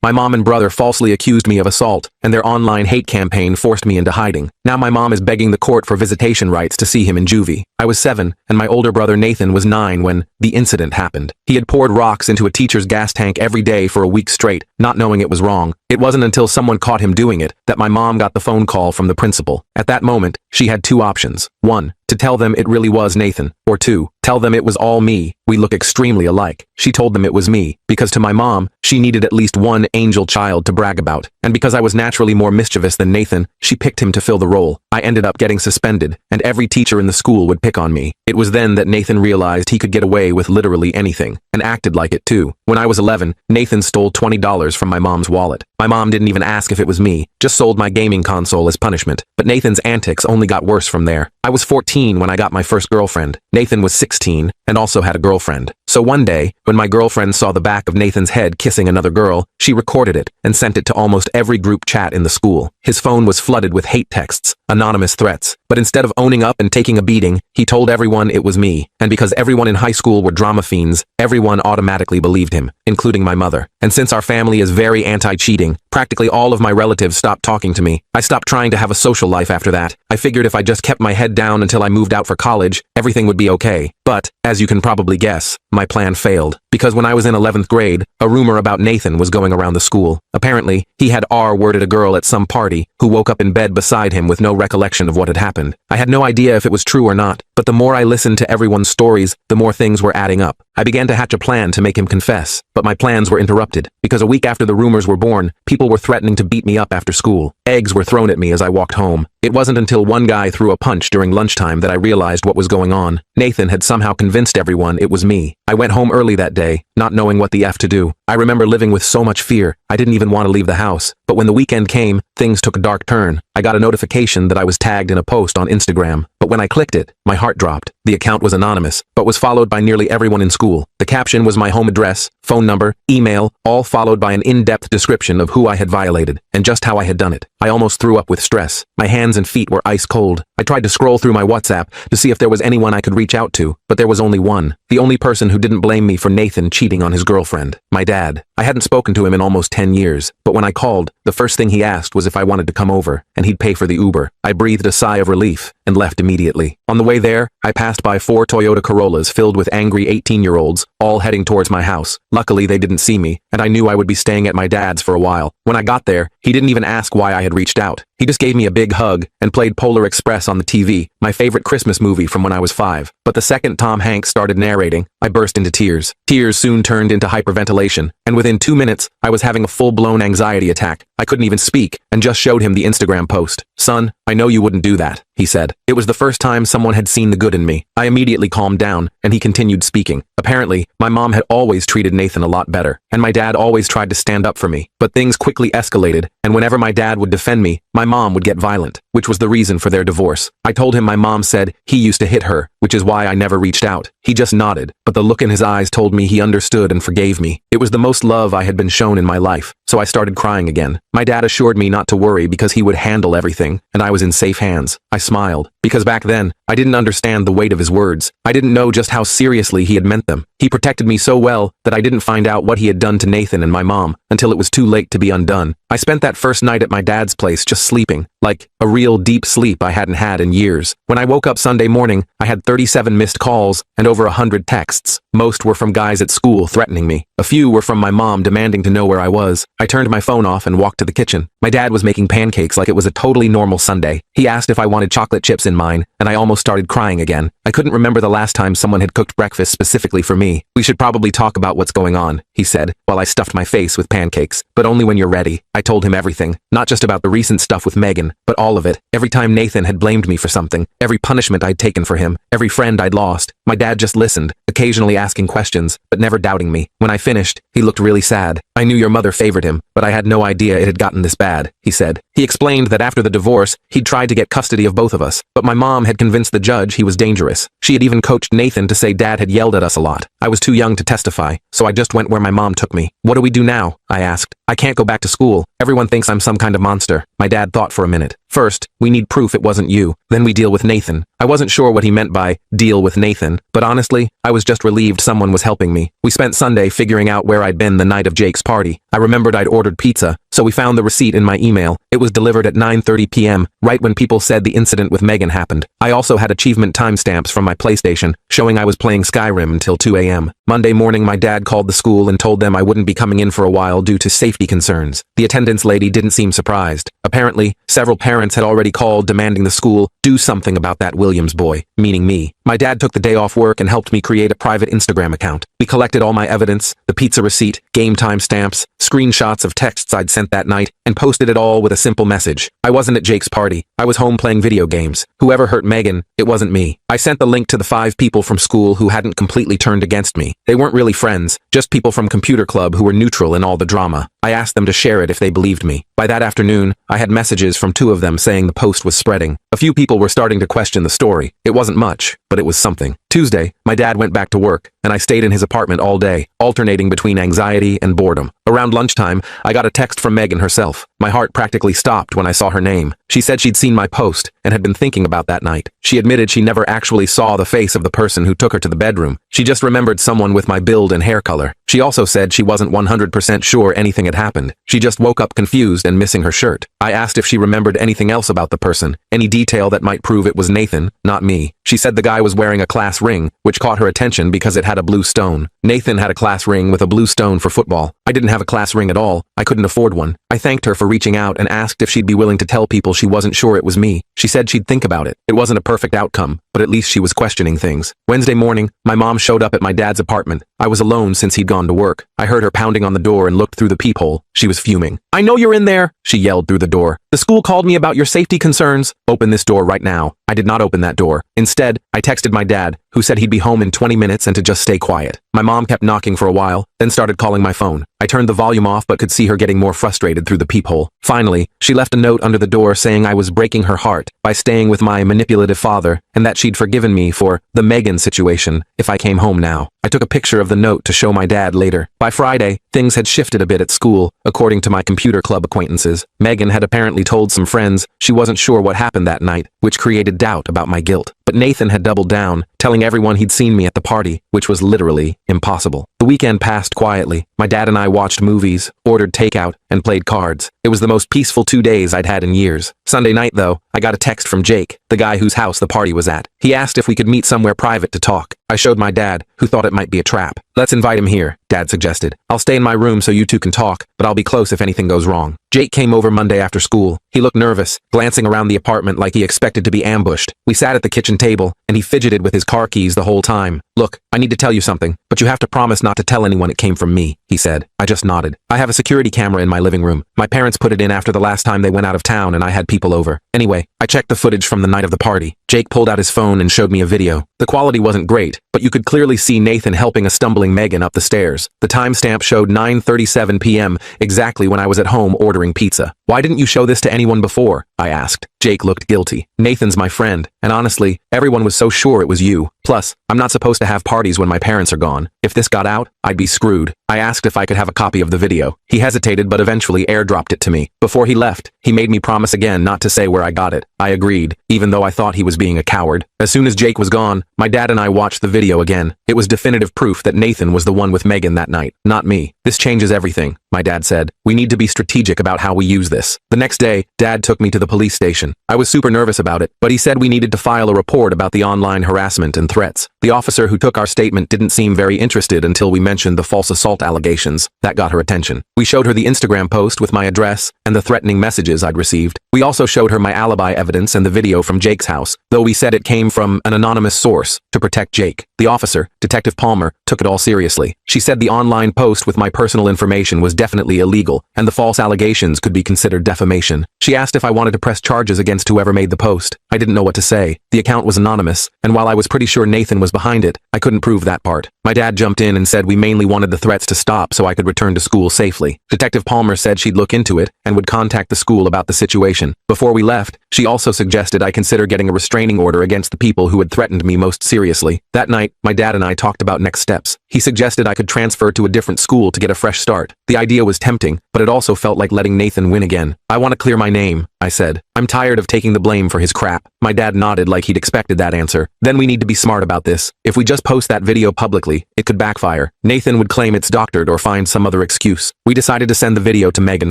My mom and brother falsely accused me of assault, and their online hate campaign forced me into hiding. Now my mom is begging the court for visitation rights to see him in Juvie. I was 7, and my older brother Nathan was 9 when the incident happened. He had poured rocks into a teacher's gas tank every day for a week straight, not knowing it was wrong. It wasn't until someone caught him doing it that my mom got the phone call from the principal. At that moment, she had 2 options. 1, to tell them it really was Nathan, or 2, tell them it was all me. We look extremely alike. She told them it was me, because to my mom, she needed at least one angel child to brag about. And because I was naturally more mischievous than Nathan, she picked him to fill the role. I ended up getting suspended, and every teacher in the school would pick on me. It was then that Nathan realized he could get away with literally anything, and acted like it too. When I was 11, Nathan stole $20 from my mom's wallet. My mom didn't even ask if it was me, just sold my gaming console as punishment. But Nathan's antics only got worse from there. I was 14 when I got my first girlfriend. Nathan was 16, and also had a girlfriend. So one day, when my girlfriend saw the back of Nathan's head kissing another girl, she recorded it and sent it to almost every group chat in the school. His phone was flooded with hate texts, anonymous threats. But instead of owning up and taking a beating, he told everyone it was me. And because everyone in high school were drama fiends, everyone automatically believed him, including my mother. And since our family is very anti-cheating, practically all of my relatives stopped talking to me. I stopped trying to have a social life after that. I figured if I just kept my head down until I moved out for college, everything would be okay. But, as you can probably guess, my plan failed. Because when I was in 11th grade, a rumor about Nathan was going around the school. Apparently, he had R-worded a girl at some party, who woke up in bed beside him with no recollection of what had happened. I had no idea if it was true or not, but the more I listened to everyone's stories, the more things were adding up. I began to hatch a plan to make him confess, but my plans were interrupted, because a week after the rumors were born, people were threatening to beat me up after school. Eggs were thrown at me as I walked home. It wasn't until one guy threw a punch during lunchtime that I realized what was going on. Nathan had somehow convinced everyone it was me. I went home early that day, not knowing what the F to do. I remember living with so much fear, I didn't even want to leave the house. But when the weekend came, things took a dark turn. I got a notification that I was tagged in a post on Instagram. But when I clicked it, my heart dropped. The account was anonymous, but was followed by nearly everyone in school. The caption was my home address, phone number, email, all followed by an in-depth description of who I had violated, and just how I had done it. I almost threw up with stress. My hands and feet were ice cold. I tried to scroll through my WhatsApp to see if there was anyone I could reach out to, but there was only one. The only person who didn't blame me for Nathan cheating on his girlfriend. My dad. I hadn't spoken to him in almost 10 years, but when I called, the first thing he asked was if I wanted to come over, and he'd pay for the Uber. I breathed a sigh of relief and left immediately. On the way there, I passed by 4 Toyota Corollas filled with angry 18-year-olds, all heading towards my house. Luckily, they didn't see me, and I knew I would be staying at my dad's for a while. When I got there, he didn't even ask why I had reached out. He just gave me a big hug and played Polar Express on the TV, my favorite Christmas movie from when I was 5. But the second Tom Hanks started narrating, I burst into tears. Tears soon turned into hyperventilation, and within 2 minutes, I was having a full-blown anxiety attack. I couldn't even speak, and just showed him the Instagram post. "Son, I know you wouldn't do that," he said. It was the first time someone had seen the good in me. I immediately calmed down, and he continued speaking. Apparently, my mom had always treated Nathan a lot better, and my dad always tried to stand up for me. But things quickly escalated, and whenever my dad would defend me, my mom would get violent, which was the reason for their divorce. I told him my mom said he used to hit her, which is why I never reached out. He just nodded, but the look in his eyes told me he understood and forgave me. It was the most love I had been shown in my life, so I started crying again. My dad assured me not to worry because he would handle everything, and I was in safe hands. I smiled, because back then, I didn't understand the weight of his words. I didn't know just how seriously he had meant them. He protected me so well that I didn't find out what he had done to Nathan and my mom until it was too late to be undone. I spent that first night at my dad's place just sleeping, like a real deep sleep I hadn't had in years. When I woke up Sunday morning, I had 37 missed calls and over 100 texts. Most were from guys at school threatening me. A few were from my mom demanding to know where I was. I turned my phone off and walked to the kitchen. My dad was making pancakes like it was a totally normal Sunday. He asked if I wanted chocolate chips in mine, and I almost started crying again. I couldn't remember the last time someone had cooked breakfast specifically for me. "We should probably talk about what's going on," he said, while I stuffed my face with pancakes. "But only when you're ready." I told him everything, not just about the recent stuff with Megan, but all of it. Every time Nathan had blamed me for something, every punishment I'd taken for him, every friend I'd lost. My dad just listened, occasionally asking questions, but never doubting me. When I finished, he looked really sad. "I knew your mother favored him, but I had no idea it had gotten this bad," he said. He explained that after the divorce, he'd tried to get custody of both of us, but my mom had convinced the judge he was dangerous. She had even coached Nathan to say Dad had yelled at us a lot. I was too young to testify, so I just went where my mom took me. "What do we do now?" I asked. I can't go back to school. Everyone thinks I'm some kind of monster. My dad thought for a minute. First, we need proof it wasn't you. Then we deal with Nathan. I wasn't sure what he meant by deal with Nathan, but honestly, I was just relieved someone was helping me. We spent Sunday figuring out where I'd been the night of Jake's party. I remembered I'd ordered pizza, so we found the receipt in my email. It was delivered at 9:30 p.m., right when people said the incident with Megan happened. I also had achievement timestamps from my PlayStation, showing I was playing Skyrim until 2 a.m. Monday morning, my dad called the school and told them I wouldn't be coming in for a while due to safety concerns. The attendance lady didn't seem surprised. Apparently, several parents had already called demanding the school do something about that Williams boy, meaning me. My dad took the day off work and helped me create a private Instagram account. We collected all my evidence, the pizza receipt, game timestamps, screenshots of texts I'd sent that night, and posted it all with a simple message. I wasn't at Jake's party. I was home playing video games. Whoever hurt Megan, it wasn't me. I sent the link to the 5 people from school who hadn't completely turned against me. They weren't really friends, just people from computer club who were neutral in all the drama. I asked them to share it if they believed me. By that afternoon, I had messages from 2 of them saying the post was spreading. A few people were starting to question the story. It wasn't much, but it was something. Tuesday, my dad went back to work, and I stayed in his apartment all day, alternating between anxiety and boredom. Around lunchtime, I got a text from Megan herself. My heart practically stopped when I saw her name. She said she'd seen my post and had been thinking about that night. She admitted she never actually saw the face of the person who took her to the bedroom. She just remembered someone with my build and hair color. She also said she wasn't 100% sure anything had happened. She just woke up confused and missing her shirt. I asked if she remembered anything else about the person, any detail that might prove it was Nathan, not me. She said the guy was wearing a class ring, which caught her attention because it had a blue stone. Nathan had a class ring with a blue stone for football. I didn't have a class ring at all. I couldn't afford one. I thanked her for reaching out and asked if she'd be willing to tell people she wasn't sure it was me. She said she'd think about it. It wasn't a perfect outcome, but at least she was questioning things. Wednesday morning, my mom showed up at my dad's apartment. I was alone since he'd gone to work. I heard her pounding on the door and looked through the peephole. She was fuming. "I know you're in there," she yelled through the door. "The school called me about your safety concerns. Open this door right now." I did not open that door. Instead, I texted my dad, who said he'd be home in 20 minutes and to just stay quiet. My mom kept knocking for a while, then started calling my phone. I turned the volume off but could see her getting more frustrated through the peephole. Finally, she left a note under the door saying I was breaking her heart by staying with my manipulative father and that she'd forgiven me for the Megan situation if I came home now. I took a picture of the note to show my dad later. By Friday, things had shifted a bit at school, according to my computer club acquaintances. Megan had apparently told some friends she wasn't sure what happened that night, which created doubt about my guilt. But Nathan had doubled down, telling everyone he'd seen me at the party, which was literally impossible. The weekend passed quietly. My dad and I watched movies, ordered takeout, and played cards. It was the most peaceful 2 days I'd had in years. Sunday night, though, I got a text from Jake, the guy whose house the party was at. He asked if we could meet somewhere private to talk. I showed my dad, who thought it might be a trap. "Let's invite him here," Dad suggested. "I'll stay in my room so you two can talk, but I'll be close if anything goes wrong." Jake came over Monday after school. He looked nervous, glancing around the apartment like he expected to be ambushed. We sat at the kitchen table, and he fidgeted with his car keys the whole time. "Look, I need to tell you something, but you have to promise not to tell anyone it came from me," he said. I just nodded. "I have a security camera in my living room. My parents put it in after the last time they went out of town and I had people over. Anyway, I checked the footage from the night of the party." Jake pulled out his phone and showed me a video. The quality wasn't great, but you could clearly see Nathan helping a stumbling Megan up the stairs. The timestamp showed 9:37 p.m., exactly when I was at home ordering pizza. "Why didn't you show this to anyone before?" I asked. Jake looked guilty. "Nathan's my friend, and honestly, everyone was so sure it was you. Plus, I'm not supposed to have parties when my parents are gone. If this got out, I'd be screwed." I asked if I could have a copy of the video. He hesitated but eventually airdropped it to me. Before he left, he made me promise again not to say where I got it. I agreed, even though I thought he was being a coward. As soon as Jake was gone, my dad and I watched the video again. It was definitive proof that Nathan was the one with Megan that night, not me. "This changes everything," my dad said. "We need to be strategic about how we use this." The next day, Dad took me to the police station. I was super nervous about it, but he said we needed to file a report about the online harassment and threats. The officer who took our statement didn't seem very interested until we mentioned the false assault allegations. That got her attention. We showed her the Instagram post with my address and the threatening messages I'd received. We also showed her my alibi evidence and the video from Jake's house, though we said it came from an anonymous source to protect Jake. The officer, Detective Palmer, took it all seriously. She said the online post with my personal information was definitely illegal, and the false allegations could be considered defamation. She asked if I wanted to press charges against whoever made the post. I didn't know what to say. The account was anonymous, and while I was pretty sure Nathan was behind it, I couldn't prove that part. My dad jumped in and said we mainly wanted the threats to stop so I could return to school safely. Detective Palmer said she'd look into it and would contact the school about the situation. Before we left, she also suggested I consider getting a restraining order against the people who had threatened me most seriously. That night, night, my dad and I talked about next steps. He suggested I could transfer to a different school to get a fresh start. The idea was tempting, but it also felt like letting Nathan win again. I want to clear my name, I said. I'm tired of taking the blame for his crap. My dad nodded like he'd expected that answer. Then we need to be smart about this. If we just post that video publicly, it could backfire. Nathan would claim it's doctored or find some other excuse. We decided to send the video to Megan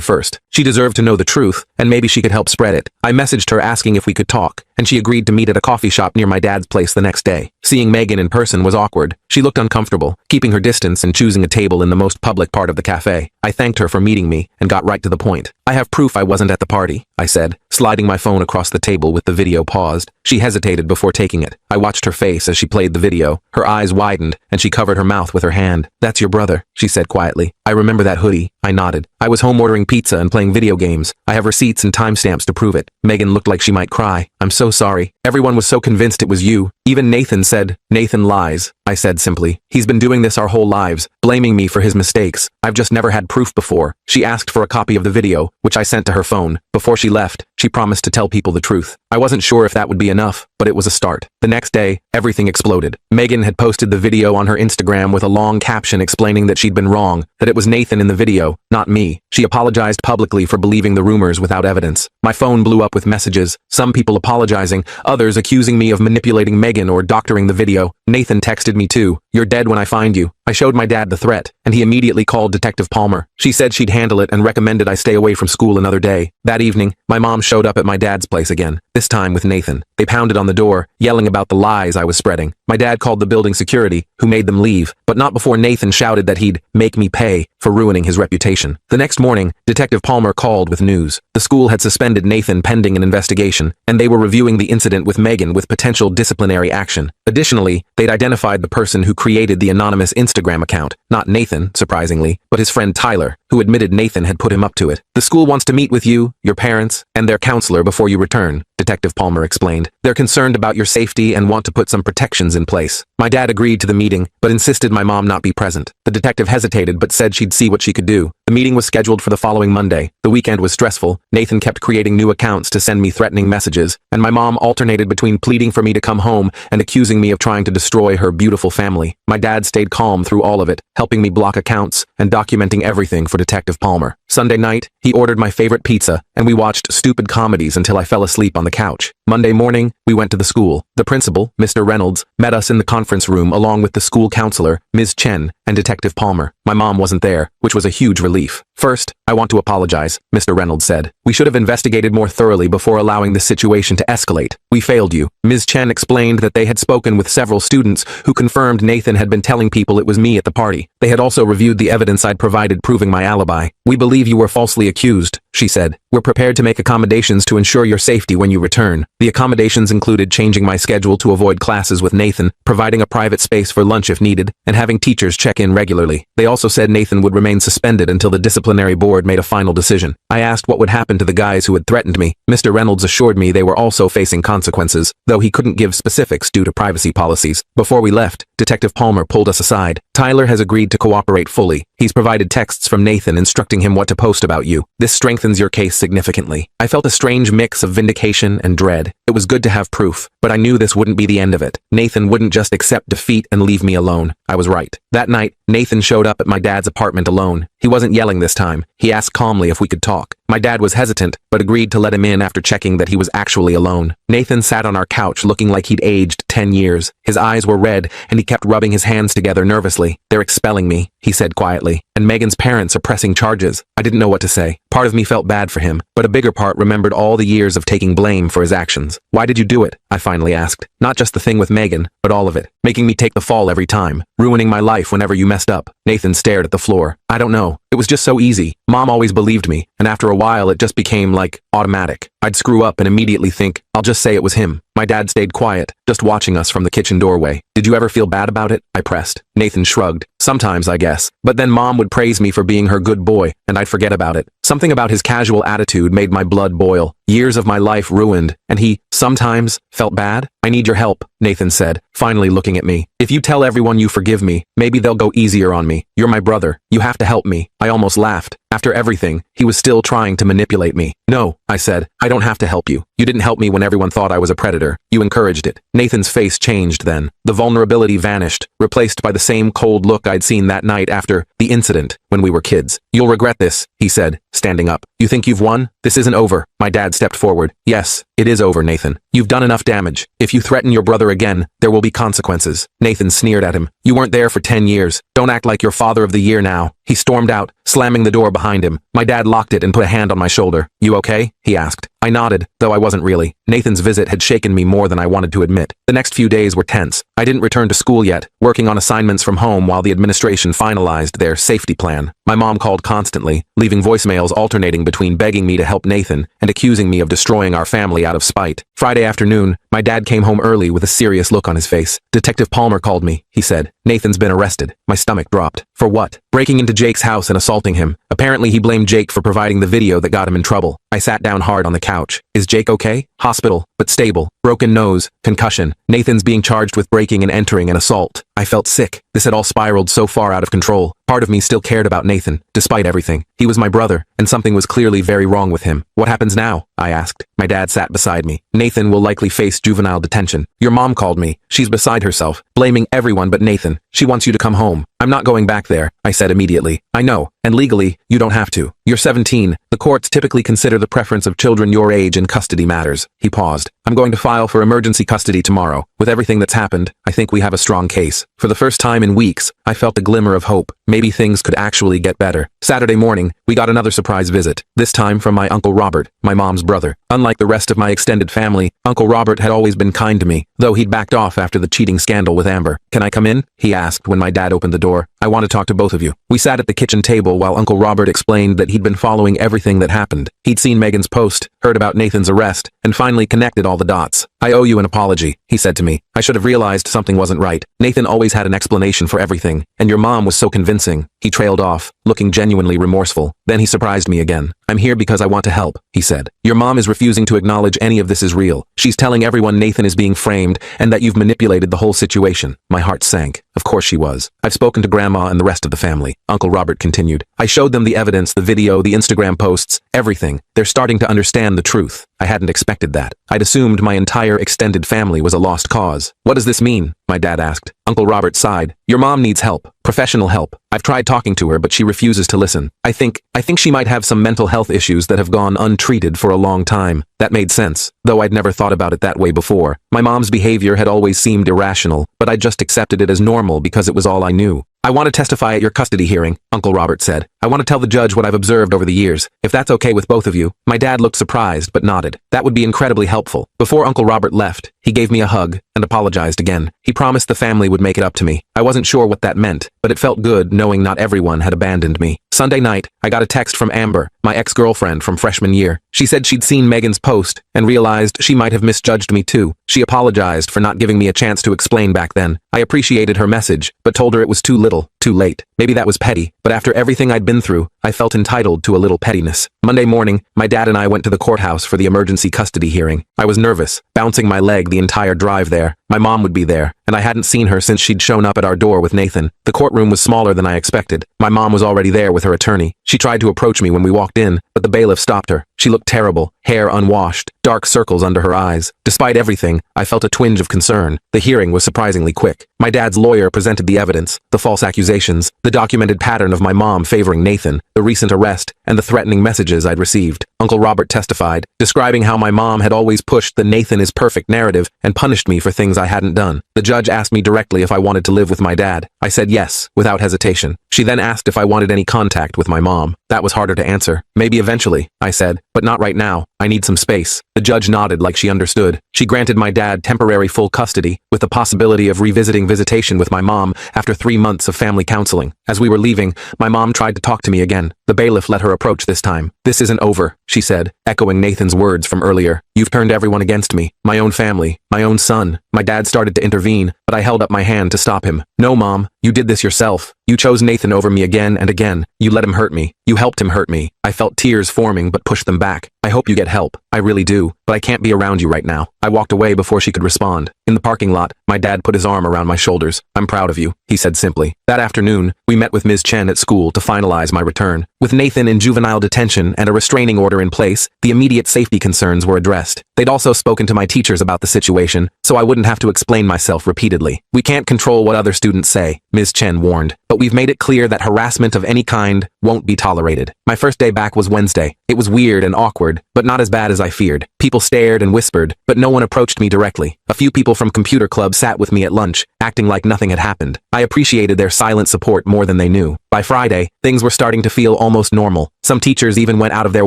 first. She deserved to know the truth, and maybe she could help spread it. I messaged her asking if we could talk, and she agreed to meet at a coffee shop near my dad's place the next day. Seeing Megan in person was awkward. She looked uncomfortable, keeping her distance and choosing a table in the most public part of the cafe. I thanked her for meeting me and got right to the point. I have proof I wasn't at the party, I said, sliding my phone across the table with the video paused. She hesitated before taking it. I watched her face as she played the video. Her eyes widened, and she covered her mouth with her hand. That's your brother, she said quietly. I remember that hoodie. I nodded. I was home ordering pizza and playing video games. I have receipts and timestamps to prove it. Megan looked like she might cry. I'm so sorry. Everyone was so convinced it was you. Even Nathan said, Nathan lies, I said simply. He's been doing this our whole lives, blaming me for his mistakes. I've just never had proof before. She asked for a copy of the video, which I sent to her phone. Before she left, she promised to tell people the truth. I wasn't sure if that would be enough, but it was a start. The next day, everything exploded. Megan had posted the video on her Instagram with a long caption explaining that she'd been wrong, that it was Nathan in the video, not me. She apologized publicly for believing the rumors without evidence. My phone blew up with messages, some people apologizing, others accusing me of manipulating Megan or doctoring the video. Nathan texted me too. You're dead when I find you. I showed my dad the threat, and he immediately called Detective Palmer. She said she'd handle it and recommended I stay away from school another day. That evening, my mom showed up at my dad's place again, this time with Nathan. They pounded on the door, yelling about the lies I was spreading. My dad called the building security, who made them leave, but not before Nathan shouted that he'd make me pay for ruining his reputation. The next morning, Detective Palmer called with news. The school had suspended Nathan pending an investigation, and they were reviewing the incident with Megan with potential disciplinary action. Additionally, they'd identified the person who created the anonymous Instagram account, not Nathan, surprisingly, but his friend Tyler, who admitted Nathan had put him up to it. The school wants to meet with you, your parents, and their counselor before you return, Detective Palmer explained. They're concerned about your safety and want to put some protections in place. My dad agreed to the meeting, but insisted my mom not be present. The detective hesitated but said she'd see what she could do. The meeting was scheduled for the following Monday. The weekend was stressful. Nathan kept creating new accounts to send me threatening messages, and my mom alternated between pleading for me to come home and accusing me of trying to destroy her beautiful family. My dad stayed calm through all of it, helping me block accounts and documenting everything for Detective Palmer. Sunday night, he ordered my favorite pizza, and we watched stupid comedies until I fell asleep on the couch. Monday morning, we went to the school. The principal, Mr. Reynolds, met us in the conference room along with the school counselor, Ms. Chen, and Detective Palmer. My mom wasn't there, which was a huge relief. First, I want to apologize, Mr. Reynolds said. We should have investigated more thoroughly before allowing this situation to escalate. We failed you. Ms. Chen explained that they had spoken with several students who confirmed Nathan had been telling people it was me at the party. They had also reviewed the evidence I'd provided proving my alibi. We believe you were falsely accused, she said. We're prepared to make accommodations to ensure your safety when you return. The accommodations included changing my schedule to avoid classes with Nathan, providing a private space for lunch if needed, and having teachers check in regularly. They also said Nathan would remain suspended until the disciplinary board made a final decision. I asked what would happen to the guys who had threatened me. Mr. Reynolds assured me they were also facing consequences, though he couldn't give specifics due to privacy policies. Before we left, Detective Palmer pulled us aside. Tyler has agreed to cooperate fully. He's provided texts from Nathan instructing him what to post about you. This strengthens your case significantly. I felt a strange mix of vindication and dread. It was good to have proof, but I knew this wouldn't be the end of it. Nathan wouldn't just accept defeat and leave me alone. I was right. That night, Nathan showed up at my dad's apartment alone. He wasn't yelling this time. He asked calmly if we could talk. My dad was hesitant, but agreed to let him in after checking that he was actually alone. Nathan sat on our couch looking like he'd aged 10 years. His eyes were red, and he kept rubbing his hands together nervously. They're expelling me, he said quietly, and Megan's parents are pressing charges. I didn't know what to say. Part of me felt bad for him, but a bigger part remembered all the years of taking blame for his actions. Why did you do it? I finally asked. Not just the thing with Megan, but all of it. Making me take the fall every time. Ruining my life whenever you messed up. Nathan stared at the floor. I don't know. It was just so easy. Mom always believed me, and after a while it just became like automatic. I'd screw up and immediately think, I'll just say it was him. My dad stayed quiet, just watching us from the kitchen doorway. Did you ever feel bad about it? I pressed. Nathan shrugged. Sometimes, I guess. But then Mom would praise me for being her good boy, and I'd forget about it. Something about his casual attitude made my blood boil. Years of my life ruined, and he, sometimes, felt bad? I need your help, Nathan said, finally looking at me. If you tell everyone you forgive me, maybe they'll go easier on me. You're my brother. You have to help me. I almost laughed. After everything, he was still trying to manipulate me. No, I said, I don't have to help you. You didn't help me when everyone thought I was a predator. You encouraged it. Nathan's face changed then. The vulnerability vanished, replaced by the same cold look I'd seen that night after the incident when we were kids. You'll regret this, he said, standing up. You think you've won? This isn't over. My dad stepped forward. Yes, it is over, Nathan. You've done enough damage. If you threaten your brother again, there will be consequences. Nathan sneered at him. You weren't there for 10 years. Don't act like you're father of the year now. He stormed out, slamming the door behind him. My dad locked it and put a hand on my shoulder. You okay? He asked. I nodded, though I wasn't really. Nathan's visit had shaken me more than I wanted to admit. The next few days were tense. I didn't return to school yet, working on assignments from home while the administration finalized their safety plan. My mom called constantly, leaving voicemails alternating between begging me to help Nathan and accusing me of destroying our family out of spite. Friday afternoon, my dad came home early with a serious look on his face. Detective Palmer called me, he said. Nathan's been arrested. My stomach dropped. For what? Breaking into Jake's house and assaulting him. Apparently he blamed Jake for providing the video that got him in trouble. I sat down hard on the couch. Is Jake okay? Hospital, but stable. Broken nose, concussion. Nathan's being charged with breaking and entering an assault. I felt sick. This had all spiraled so far out of control. Part of me still cared about Nathan, despite everything. He was my brother, and something was clearly very wrong with him. What happens now? I asked. My dad sat beside me. Nathan will likely face juvenile detention. Your mom called me. She's beside herself, blaming everyone but Nathan. She wants you to come home. I'm not going back there, I said immediately. I know, and legally, you don't have to. You're 17. The courts typically consider the preference of children your age in custody matters. He paused. I'm going to file for emergency custody tomorrow. With everything that's happened, I think we have a strong case. For the first time in weeks, I felt a glimmer of hope. Maybe things could actually get better. Saturday morning, we got another surprise visit, this time from my Uncle Robert, my mom's brother. Unlike the rest of my extended family, Uncle Robert had always been kind to me, though he'd backed off after the cheating scandal with Amber. Can I come in? He asked when my dad opened the door. I want to talk to both of you. We sat at the kitchen table while Uncle Robert explained that he'd been following everything that happened. He'd seen Megan's post, heard about Nathan's arrest, and finally connected all the dots. I owe you an apology, he said to me. I should have realized something wasn't right. Nathan always had an explanation for everything, and your mom was so convincing. He trailed off, looking genuinely remorseful. Then he surprised me again. I'm here because I want to help, he said. Your mom is refusing to acknowledge any of this is real. She's telling everyone Nathan is being framed and that you've manipulated the whole situation. My heart sank. Of course she was. I've spoken to Grandma and the rest of the family, Uncle Robert continued. I showed them the evidence, the video, the Instagram posts, everything. They're starting to understand the truth. I hadn't expected that. I'd assumed my entire extended family was a lost cause. What does this mean? My dad asked. Uncle Robert sighed. Your mom needs help. Professional help. I've tried talking to her, but she refuses to listen. I think she might have some mental health issues that have gone untreated for a long time. That made sense, though I'd never thought about it that way before. My mom's behavior had always seemed irrational, but I just accepted it as normal because it was all I knew. I want to testify at your custody hearing, Uncle Robert said. I want to tell the judge what I've observed over the years, if that's okay with both of you. My dad looked surprised but nodded. That would be incredibly helpful. Before Uncle Robert left, he gave me a hug and apologized again. He promised the family would make it up to me. I wasn't sure what that meant, but it felt good knowing not everyone had abandoned me. Sunday night, I got a text from Amber, my ex-girlfriend from freshman year. She said she'd seen Megan's post and realized she might have misjudged me too. She apologized for not giving me a chance to explain back then. I appreciated her message, but told her it was too little, too late. Maybe that was petty, but after everything I'd been through, I felt entitled to a little pettiness. Monday morning, my dad and I went to the courthouse for the emergency custody hearing. I was nervous, bouncing my leg the entire drive there. My mom would be there, and I hadn't seen her since she'd shown up at our door with Nathan. The courtroom was smaller than I expected. My mom was already there with her attorney. She tried to approach me when we walked in, but the bailiff stopped her. She looked terrible, hair unwashed, dark circles under her eyes. Despite everything, I felt a twinge of concern. The hearing was surprisingly quick. My dad's lawyer presented the evidence, the false accusations, the documented pattern of my mom favoring Nathan, the recent arrest, and the threatening messages I'd received. Uncle Robert testified, describing how my mom had always pushed the Nathan is perfect narrative and punished me for things I hadn't done. The judge asked me directly if I wanted to live with my dad. I said yes, without hesitation. She then asked if I wanted any contact with my mom. That was harder to answer. Maybe eventually, I said, but not right now. I need some space. The judge nodded like she understood. She granted my dad temporary full custody, with the possibility of revisiting visitation with my mom after 3 months of family counseling. As we were leaving, my mom tried to talk to me again. The bailiff let her approach this time. This isn't over, she said, echoing Nathan's words from earlier. You've turned everyone against me. My own family, my own son. My dad started to intervene, but I held up my hand to stop him. No, Mom, you did this yourself. You chose Nathan over me again and again. You let him hurt me. You helped him hurt me. I felt tears forming but pushed them back. I hope you get help. I really do, but I can't be around you right now. I walked away before she could respond. In the parking lot, my dad put his arm around my shoulders. I'm proud of you, he said simply. That afternoon, we met with Ms. Chen at school to finalize my return. With Nathan in juvenile detention and a restraining order in place, the immediate safety concerns were addressed. They'd also spoken to my teachers about the situation, so I wouldn't have to explain myself repeatedly. We can't control what other students say, Ms. Chen warned, but we've made it clear that harassment of any kind won't be tolerated. My first day back was Wednesday. It was weird and awkward, but not as bad as I feared. People stared and whispered, but no one approached me directly. A few people from computer club sat with me at lunch, acting like nothing had happened. I appreciated their silent support more than they knew. By Friday, things were starting to feel almost normal. Some teachers even went out of their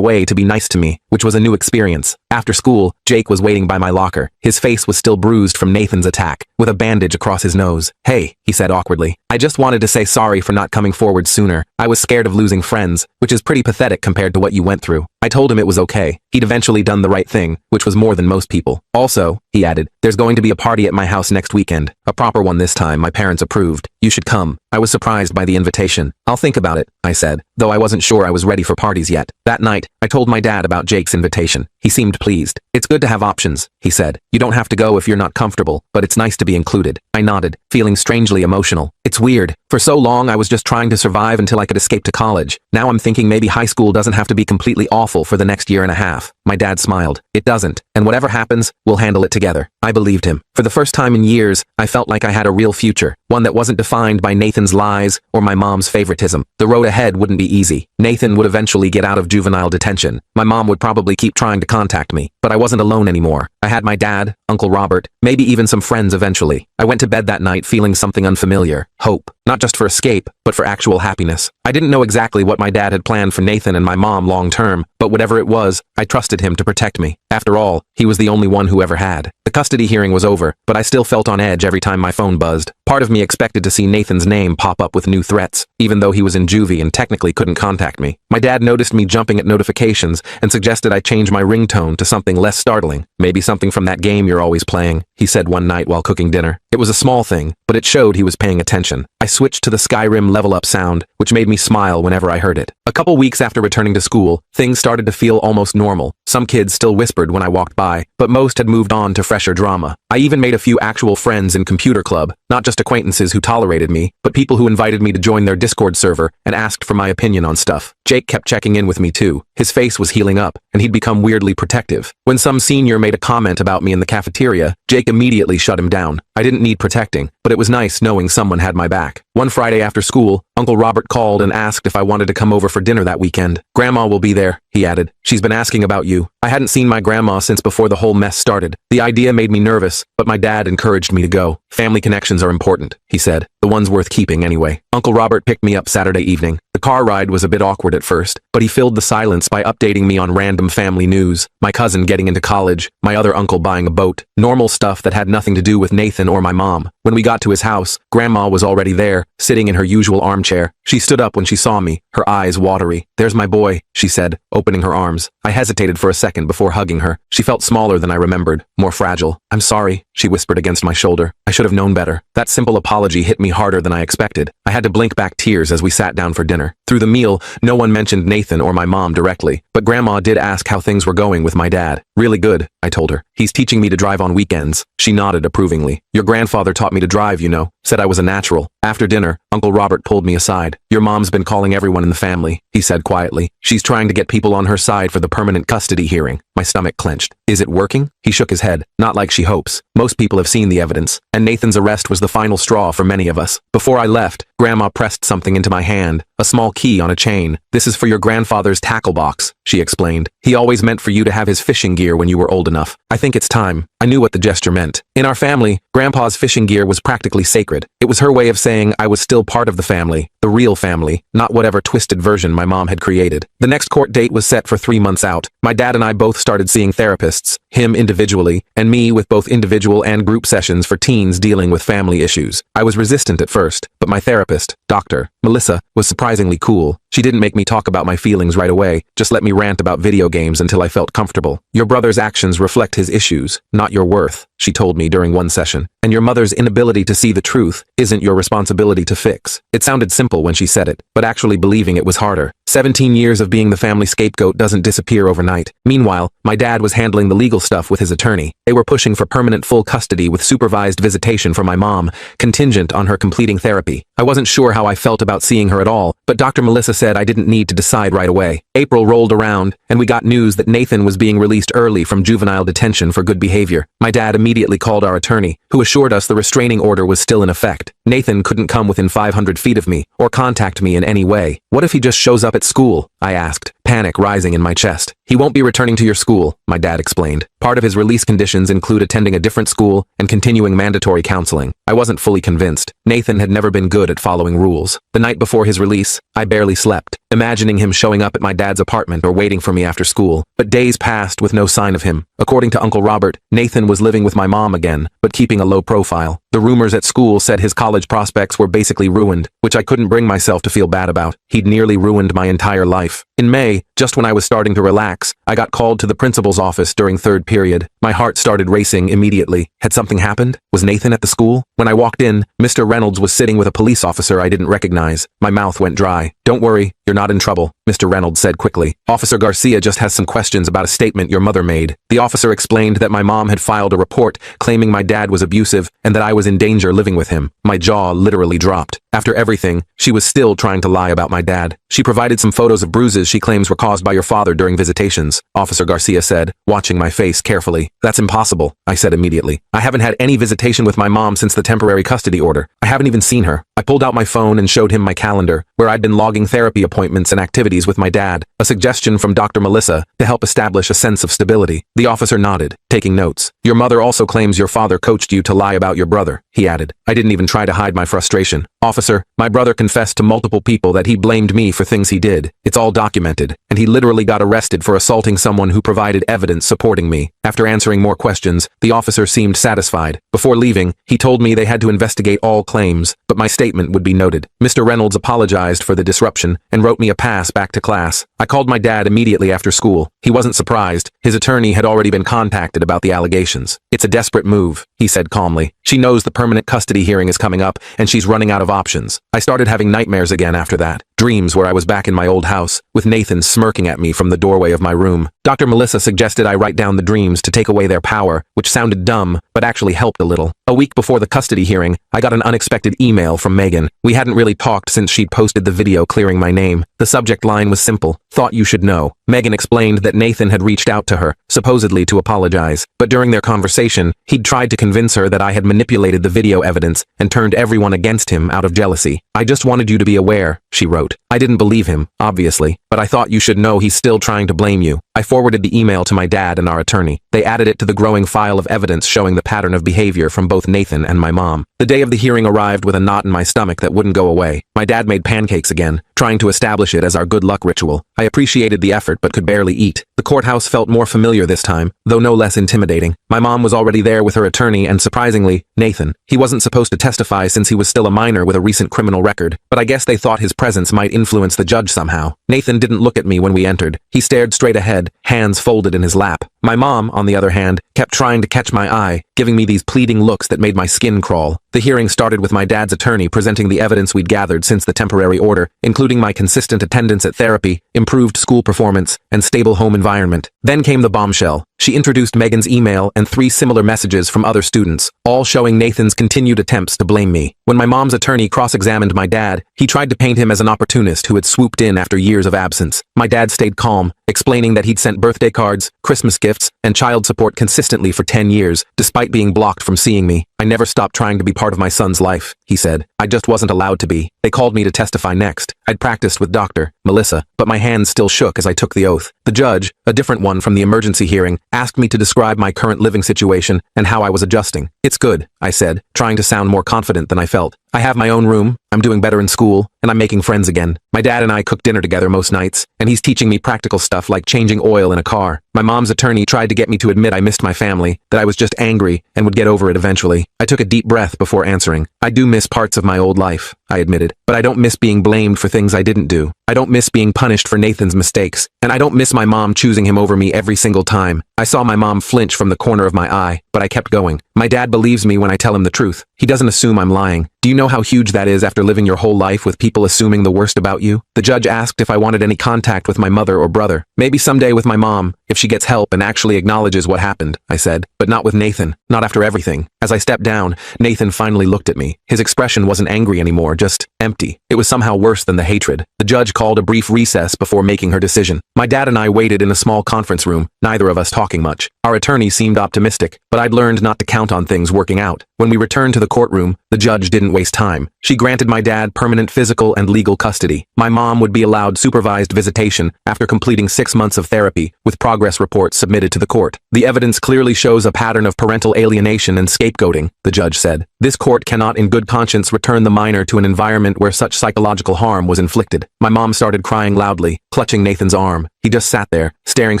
way to be nice to me, which was a new experience. After school, Jake was waiting by my locker. His face was still bruised from Nathan's attack, with a bandage across his nose. Hey, he said awkwardly. I just wanted to say sorry for not coming forward sooner. I was scared of losing friends, which is pretty pathetic compared to what you went through. I told him it was okay. He'd eventually done the right thing, which was more than most people. Also, he added, there's going to be a party at my house next weekend. A proper one this time, my parents approved. You should come. I was surprised by the invitation. I'll think about it, I said, though I wasn't sure I was ready for parties yet. That night, I told my dad about Jake's invitation. He seemed pleased. It's good to have options, he said. You don't have to go if you're not comfortable, but it's nice to be included. I nodded, feeling strangely emotional. It's weird. For so long, I was just trying to survive until I could escape to college. Now I'm thinking maybe high school doesn't have to be completely awful for the next year and a half. My dad smiled. It doesn't, and whatever happens, we'll handle it together. I believed him. For the first time in years, I felt like I had a real future, one that wasn't defined by Nathan's lies or my mom's favoritism. The road ahead wouldn't be easy. Nathan would eventually get out of juvenile detention. My mom would probably keep trying to contact me, but I wasn't alone anymore. I had my dad, Uncle Robert, maybe even some friends eventually. I went to bed that night feeling something unfamiliar. Hope. Not just for escape, but for actual happiness. I didn't know exactly what my dad had planned for Nathan and my mom long term, but whatever it was, I trusted him to protect me. After all, he was the only one who ever had. The custody hearing was over, but I still felt on edge every time my phone buzzed. Part of me expected to see Nathan's name pop up with new threats, even though he was in juvie and technically couldn't contact me. My dad noticed me jumping at notifications and suggested I change my ringtone to something less startling. Maybe something from that game you're always playing, he said one night while cooking dinner. It was a small thing, but it showed he was paying attention. I switched to the Skyrim level up sound, which made me smile whenever I heard it. A couple weeks after returning to school, things started to feel almost normal. Some kids still whispered when I walked by, but most had moved on to fresher drama. I even made a few actual friends in computer club, not just acquaintances who tolerated me, but people who invited me to join their Discord server and asked for my opinion on stuff. Jake kept checking in with me too. His face was healing up, and he'd become weirdly protective. When some senior made a comment about me in the cafeteria, Jake immediately shut him down. I didn't need protecting, but it was nice knowing someone had my back. One Friday after school, Uncle Robert called and asked if I wanted to come over for dinner that weekend. Grandma will be there, he added. She's been asking about you. I hadn't seen my grandma since before the whole mess started. The idea made me nervous, but my dad encouraged me to go. Family connections are important, he said. The ones worth keeping anyway. Uncle Robert picked me up Saturday evening. The car ride was a bit awkward at first, but he filled the silence by updating me on random family news. My cousin getting into college, my other uncle buying a boat, normal stuff that had nothing to do with Nathan or my mom. When we got to his house, Grandma was already there, sitting in her usual armchair. She stood up when she saw me, her eyes watery. There's my boy, she said, opening her arms. I hesitated for a second before hugging her. She felt smaller than I remembered, more fragile. I'm sorry, she whispered against my shoulder. I should have known better. That simple apology hit me harder than I expected. I had to blink back tears as we sat down for dinner. Through the meal, no one mentioned Nathan or my mom directly, but Grandma did ask how things were going with my dad. Really good, I told her. He's teaching me to drive on weekends. She nodded approvingly. Your grandfather taught me to drive, you know, said I was a natural. After dinner, Uncle Robert pulled me aside. Your mom's been calling everyone in the family, he said quietly. She's trying to get people on her side for the permanent custody hearing. My stomach clenched. Is it working? He shook his head. Not like she hopes. Most people have seen the evidence, and Nathan's arrest was the final straw for many of us. Before I left, Grandma pressed something into my hand, a small key on a chain. This is for your grandfather's tackle box, she explained. He always meant for you to have his fishing gear when you were old enough. I think it's time. I knew what the gesture meant. In our family, Grandpa's fishing gear was practically sacred. It was her way of saying I was still part of the family, the real family, not whatever twisted version my mom had created. The next court date was set for 3 months out. My dad and I both started seeing therapists, him individually, and me with both individual and group sessions for teens dealing with family issues. I was resistant at first, but my therapist, Dr. Melissa, was surprisingly cool. She didn't make me talk about my feelings right away, just let me rant about video games until I felt comfortable. Your brother's actions reflect his issues, not your worth, she told me during one session. And your mother's inability to see the truth isn't your responsibility to fix. It sounded simple when she said it, but actually believing it was harder. 17 years of being the family scapegoat doesn't disappear overnight. Meanwhile, my dad was handling the legal stuff with his attorney. They were pushing for permanent full custody with supervised visitation for my mom, contingent on her completing therapy. I wasn't sure how I felt about seeing her at all, but Dr. Melissa said I didn't need to decide right away. April rolled around, and we got news that Nathan was being released early from juvenile detention for good behavior. My dad immediately called our attorney, who assured us the restraining order was still in effect. Nathan couldn't come within 500 feet of me or contact me in any way. What if he just shows up at school? I asked, panic rising in my chest. He won't be returning to your school, my dad explained. Part of his release conditions include attending a different school and continuing mandatory counseling. I wasn't fully convinced. Nathan had never been good at following rules. The night before his release, I barely slept, imagining him showing up at my dad's apartment or waiting for me after school. But days passed with no sign of him. According to Uncle Robert, Nathan was living with my mom again, but keeping a low profile. The rumors at school said his college prospects were basically ruined, which I couldn't bring myself to feel bad about. He'd nearly ruined my entire life. In May, just when I was starting to relax, I got called to the principal's office during third period. My heart started racing immediately. Had something happened? Was Nathan at the school? When I walked in, Mr. Reynolds was sitting with a police officer I didn't recognize. My mouth went dry. Don't worry, you're not in trouble, Mr. Reynolds said quickly. Officer Garcia just has some questions about a statement your mother made. The officer explained that my mom had filed a report claiming my dad was abusive and that I was in danger living with him. My jaw literally dropped. After everything, she was still trying to lie about my dad. She provided some photos of bruises she claims were caused by your father during visitations, Officer Garcia said, watching my face carefully. That's impossible, I said immediately. I haven't had any visitation with my mom since the temporary custody order. I haven't even seen her. I pulled out my phone and showed him my calendar, where I'd been logging therapy appointments and activities with my dad, a suggestion from Dr. Melissa to help establish a sense of stability. The officer nodded, taking notes. Your mother also claims your father coached you to lie about your brother, he added. I didn't even try to hide my frustration. Officer, my brother confessed to multiple people that he blamed me for things he did. It's all documented, and he literally got arrested for assaulting someone who provided evidence supporting me. After answering more questions, the officer seemed satisfied. Before leaving, he told me they had to investigate all claims, but my statement would be noted. Mr. Reynolds apologized for the disruption and wrote me a pass back to class. I called my dad immediately after school. He wasn't surprised. His attorney had already been contacted about the allegations. It's a desperate move, he said calmly. She knows the permanent custody hearing is coming up, and she's running out of options. I started having nightmares again after that. Dreams where I was back in my old house, with Nathan smirking at me from the doorway of my room. Dr. Melissa suggested I write down the dreams to take away their power, which sounded dumb, but actually helped a little. A week before the custody hearing, I got an unexpected email from Megan. We hadn't really talked since she'd posted the video clearing my name. The subject line was simple: thought you should know. Megan explained that Nathan had reached out to her, supposedly to apologize, but during their conversation, he'd tried to convince her that I had manipulated the video evidence and turned everyone against him out of jealousy. I just wanted you to be aware, she wrote. I didn't believe him, obviously, but I thought you should know he's still trying to blame you. I forwarded the email to my dad and our attorney. They added it to the growing file of evidence showing the pattern of behavior from both Nathan and my mom. The day of the hearing arrived with a knot in my stomach that wouldn't go away. My dad made pancakes again, trying to establish it as our good luck ritual. I appreciated the effort but could barely eat. The courthouse felt more familiar this time, though no less intimidating. My mom was already there with her attorney and, surprisingly, Nathan. He wasn't supposed to testify since he was still a minor with a recent criminal record, but I guess they thought his presence might influence the judge somehow. Nathan didn't look at me when we entered. He stared straight ahead, hands folded in his lap. My mom, on the other hand, kept trying to catch my eye, giving me these pleading looks that made my skin crawl. The hearing started with my dad's attorney presenting the evidence we'd gathered since the temporary order, including my consistent attendance at therapy, improved school performance, and stable home environment. Then came the bombshell. She introduced Megan's email and 3 similar messages from other students, all showing Nathan's continued attempts to blame me. When my mom's attorney cross-examined my dad, he tried to paint him as an opportunist who had swooped in after years of absence. My dad stayed calm, explaining that he'd sent birthday cards, Christmas gifts, and child support consistently for 10 years, despite being blocked from seeing me. I never stopped trying to be part of my son's life, he said. I just wasn't allowed to be. They called me to testify next. I'd practiced with Dr. Melissa, but my hands still shook as I took the oath. The judge, a different one from the emergency hearing, asked me to describe my current living situation and how I was adjusting. It's good, I said, trying to sound more confident than I felt. I have my own room, I'm doing better in school, and I'm making friends again. My dad and I cook dinner together most nights, and he's teaching me practical stuff like changing oil in a car. My mom's attorney tried to get me to admit I missed my family, that I was just angry and would get over it eventually. I took a deep breath before answering. I do miss parts of my old life. I admitted, but I don't miss being blamed for things I didn't do. I don't miss being punished for Nathan's mistakes, and I don't miss my mom choosing him over me every single time. I saw my mom flinch from the corner of my eye, but I kept going. My dad believes me when I tell him the truth. He doesn't assume I'm lying. Do you know how huge that is after living your whole life with people assuming the worst about you? The judge asked if I wanted any contact with my mother or brother. Maybe someday with my mom, if she gets help and actually acknowledges what happened, I said. But not with Nathan, not after everything. As I stepped down, Nathan finally looked at me. His expression wasn't angry anymore, just empty. It was somehow worse than the hatred. The judge called a brief recess before making her decision. My dad and I waited in a small conference room, neither of us talking much. Our attorney seemed optimistic, but I'd learned not to count on things working out. When we returned to the courtroom, the judge didn't waste time. She granted my dad permanent physical and legal custody. My mom would be allowed supervised visitation after completing 6 months of therapy, with progress reports submitted to the court. The evidence clearly shows a pattern of parental alienation and scapegoating, the judge said. This court cannot in good conscience return the minor to an environment where such psychological harm was inflicted. My mom started crying loudly, clutching Nathan's arm. He just sat there, staring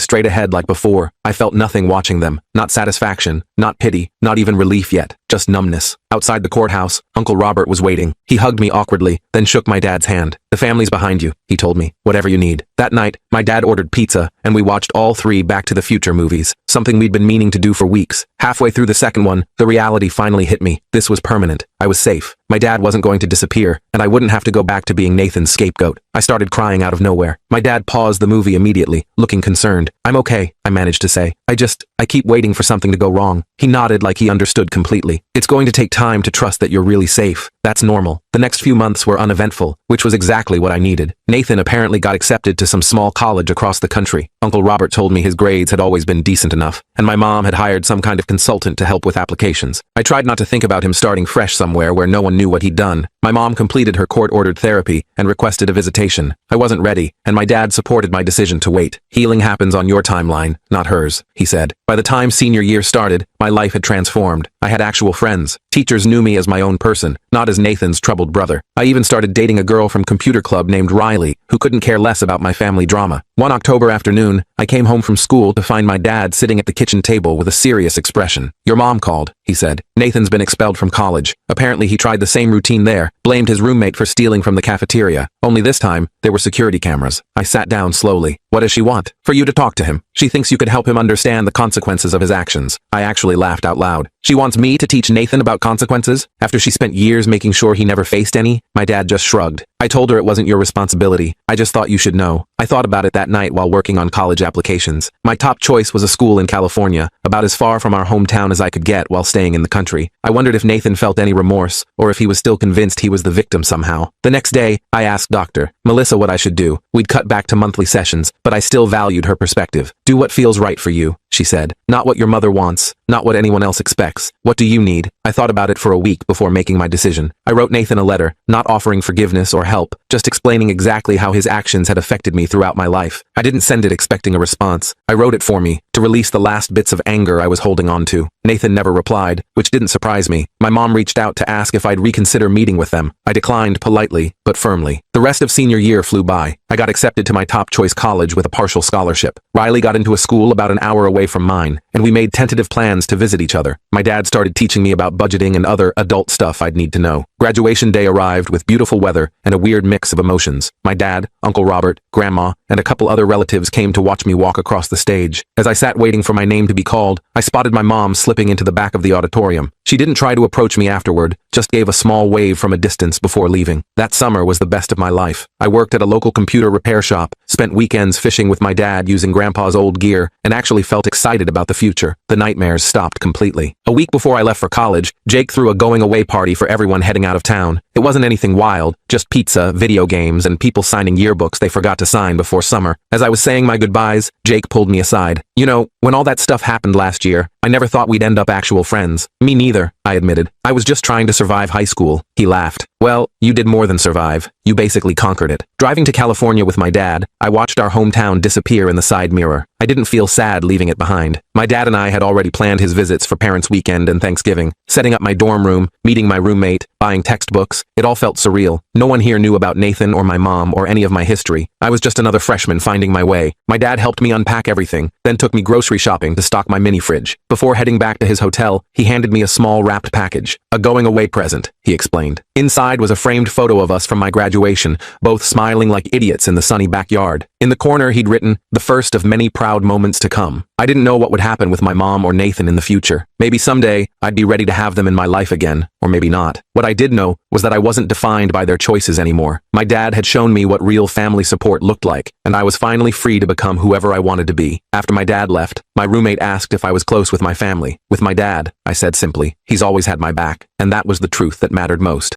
straight ahead like before. I felt nothing watching them. Not satisfaction, not pity, not even relief yet, just numbness. Outside the courthouse, Uncle Robert was waiting. He hugged me awkwardly, then shook my dad's hand. The family's behind you, he told me. Whatever you need. That night, my dad ordered pizza, and we watched all 3 Back to the Future movies, something we'd been meaning to do for weeks. Halfway through the second one, the reality finally hit me. This was permanent. I was safe. My dad wasn't going to disappear, and I wouldn't have to go back to being Nathan's scapegoat. I started crying out of nowhere. My dad paused the movie immediately, looking concerned. I'm okay, I managed to say. I keep waiting for something to go wrong. He nodded like he understood completely. It's going to take time to trust that you're really safe. That's normal. The next few months were uneventful, which was exactly what I needed. Nathan apparently got accepted to some small college across the country. Uncle Robert told me his grades had always been decent enough, and my mom had hired some kind of consultant to help with applications. I tried not to think about him starting fresh somewhere where no one knew what he'd done. My mom completed her court-ordered therapy and requested a visitation. I wasn't ready, and my dad supported my decision to wait. Healing happens on your timeline, not hers, he said. By the time senior year started, my life had transformed. I had actual friends. Teachers knew me as my own person, not as Nathan's troubled brother. I even started dating a girl from computer club named Riley, who couldn't care less about my family drama. One October afternoon, I came home from school to find my dad sitting at the kitchen table with a serious expression. Your mom called, he said. Nathan's been expelled from college. Apparently he tried the same routine there, blamed his roommate for stealing from the cafeteria. Only this time, there were security cameras. I sat down slowly. What does she want? For you to talk to him. She thinks you could help him understand the consequences of his actions. I actually laughed out loud. She wants me to teach Nathan about consequences? After she spent years making sure he never faced any? My dad just shrugged. I told her it wasn't your responsibility. I just thought you should know. I thought about it that night while working on college applications. My top choice was a school in California, about as far from our hometown as I could get while staying in the country. I wondered if Nathan felt any remorse, or if he was still convinced he was the victim somehow. The next day, I asked Dr. Melissa what I should do. We'd cut back to monthly sessions, but I still valued her perspective. Do what feels right for you, she said. Not what your mother wants, not what anyone else expects. What do you need? I thought about it for a week before making my decision. I wrote Nathan a letter, not offering forgiveness or help, just explaining exactly how his actions had affected me throughout my life. I didn't send it expecting a response. I wrote it for me, to release the last bits of anger I was holding on to. Nathan never replied, which didn't surprise me. My mom reached out to ask if I'd reconsider meeting with them. I declined politely, but firmly. The rest of senior year flew by. I got accepted to my top choice college with a partial scholarship. Riley got into a school about an hour away from mine, and we made tentative plans to visit each other. My dad started teaching me about budgeting and other adult stuff I'd need to know. Graduation day arrived with beautiful weather and a weird mix of emotions. My dad, Uncle Robert, Grandma, and a couple other relatives came to watch me walk across the stage. As I sat waiting for my name to be called, I spotted my mom slipping into the back of the auditorium. She didn't try to approach me afterward, just gave a small wave from a distance before leaving. That summer was the best of my life. I worked at a local computer repair shop, spent weekends fishing with my dad using Grandpa's old gear, and actually felt excited about the future. The nightmares stopped completely. A week before I left for college, Jake threw a going-away party for everyone heading out of town. It wasn't anything wild, just pizza, video games, and people signing yearbooks they forgot to sign before summer. As I was saying my goodbyes, Jake pulled me aside. You know, when all that stuff happened last year, I never thought we'd end up actual friends. Me neither, I admitted. I was just trying to survive high school. He laughed. Well, you did more than survive. You basically conquered it. Driving to California with my dad, I watched our hometown disappear in the side mirror. I didn't feel sad leaving it behind. My dad and I had already planned his visits for Parents' Weekend and Thanksgiving, setting up my dorm room, meeting my roommate, buying textbooks. It all felt surreal. No one here knew about Nathan or my mom or any of my history. I was just another freshman finding my way. My dad helped me unpack everything, then took me grocery shopping to stock my mini fridge. Before heading back to his hotel, he handed me a small wrapped package. A going-away present, he explained. Inside side was a framed photo of us from my graduation, both smiling like idiots in the sunny backyard. In the corner, he'd written, "The first of many proud moments to come." I didn't know what would happen with my mom or Nathan in the future. Maybe someday, I'd be ready to have them in my life again, or maybe not. What I did know was that I wasn't defined by their choices anymore. My dad had shown me what real family support looked like, and I was finally free to become whoever I wanted to be. After my dad left, my roommate asked if I was close with my family. With my dad, I said simply, he's always had my back, and that was the truth that mattered most.